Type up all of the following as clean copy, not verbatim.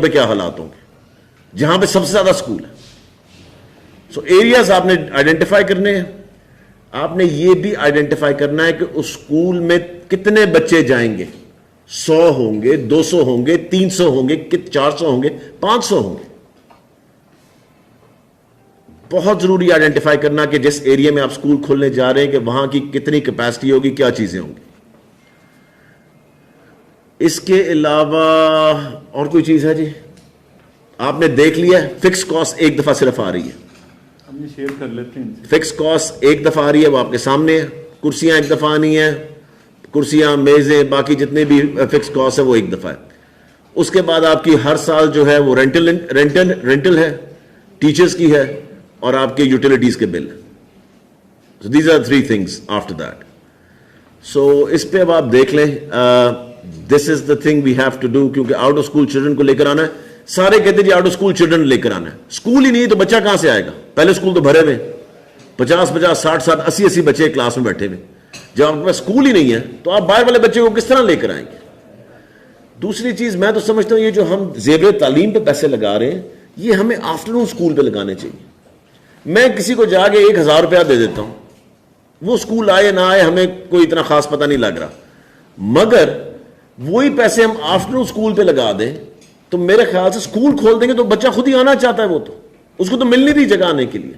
پہ کیا حالات ہوں گے جہاں پہ سب سے زیادہ سکول ہے. سو ایریاز آپ نے آئیڈینٹیفائی کرنے ہیں. آپ نے یہ بھی آئیڈینٹیفائی کرنا ہے کہ اس اسکول میں کتنے بچے جائیں گے. 100 ہوں گے, 200 ہوں گے, 300 ہوں گے, 400 ہوں گے, 500 ہوں گے. بہت ضروری آئیڈینٹیفائی کرنا کہ جس ایریا میں آپ اسکول کھولنے جا رہے ہیں کہ وہاں کی کتنی کیپیسٹی ہوگی, کیا چیزیں ہوں گی. اس کے علاوہ اور کوئی چیز ہے جی؟ آپ نے دیکھ لیا فکس کاسٹ ایک دفعہ صرف آ رہی ہے. ہم یہ شیئر کر لیتے ہیں. فکس کاسٹ ایک دفعہ آ رہی ہے, وہ آپ کے سامنے ہے. کرسیاں ایک دفعہ آنی ہیں, کرسیاں, میزیں, باقی جتنے بھی فکس کاسٹ ہے وہ ایک دفعہ ہے. اس کے بعد آپ کی ہر سال جو ہے وہ رینٹل ہے, ٹیچرز کی ہے, اور آپ کے یوٹیلیٹیز کے بل. So these are 3 things after that. So اس پہ اب آپ دیکھ لیں, this is the thing we have to do, کیونکہ آؤٹ آف اسکول چلڈرن کو لے کر آنا ہے. سارے کہتے ہیں جی آؤٹ آف اسکول چلڈرن لے کر آنا ہے. اسکول ہی نہیں تو بچہ کہاں سے آئے گا؟ پہلے اسکول تو بھرے ہوئے, 50, 60, 80 بچے کلاس میں بیٹھے ہوئے. جب آپ کے پاس اسکول ہی نہیں ہے تو آپ باہر والے بچے کو کس طرح لے کر آئیں گے؟ دوسری چیز میں تو سمجھتا ہوں یہ جو ہم زیور تعلیم پہ پیسے لگا رہے ہیں یہ ہمیں آفٹرنون اسکول پہ لگانے چاہیے. میں کسی کو جا کے 1000 روپیہ دے دیتا ہوں, وہ اسکول آئے نہ آئے ہمیں کوئی اتنا خاص پتہ نہیں لگ رہا, مگر وہی پیسے ہم آفٹرنون اسکول پہ لگا دیں تو میرے خیال سے اسکول کھول دیں گے تو بچہ خود ہی آنا چاہتا ہے, وہ تو اس کو تو ملنی تھی جگہ آنے کے لیے.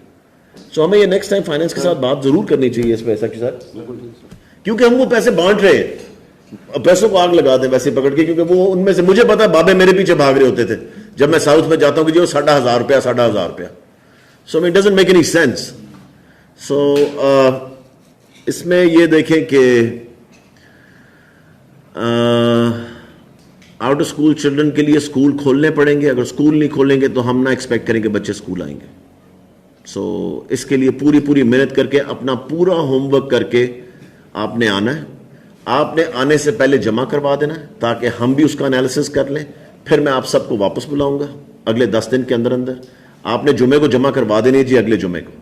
سو ہمیں یہ نیکسٹ ٹائم فائنینس کے ساتھ بات ضرور کرنی چاہیے اس پیسے کے ساتھ, کیونکہ ہم وہ پیسے بانٹ رہے ہیں, پیسوں کو آگ لگا دیں ویسے پکڑ کے, کیونکہ وہ ان میں سے مجھے پتا بابے میرے پیچھے بھاگ رہے ہوتے تھے جب میں ساؤتھ میں جاتا ہوں کہ جو 1000 روپیہ 1000 روپیہ. So it doesn't make any sense. So اس میں یہ دیکھیں کہ آؤٹ آف اسکول چلڈرن کے لیے اسکول کھولنے پڑیں گے. اگر اسکول نہیں کھولیں گے تو ہم نہ ایکسپیکٹ کریں کہ بچے اسکول آئیں گے. سو اس کے لیے پوری محنت کر کے اپنا پورا ہوم ورک کر کے آپ نے آنا ہے. آپ نے آنے سے پہلے جمع کروا دینا ہے تاکہ ہم بھی اس کا انالیسس کر لیں. پھر میں آپ سب کو واپس بلاؤں گا اگلے 10 دن کے اندر. آپ نے جمعے کو جمع کروا دینی ہے جی, اگلے جمعے کو.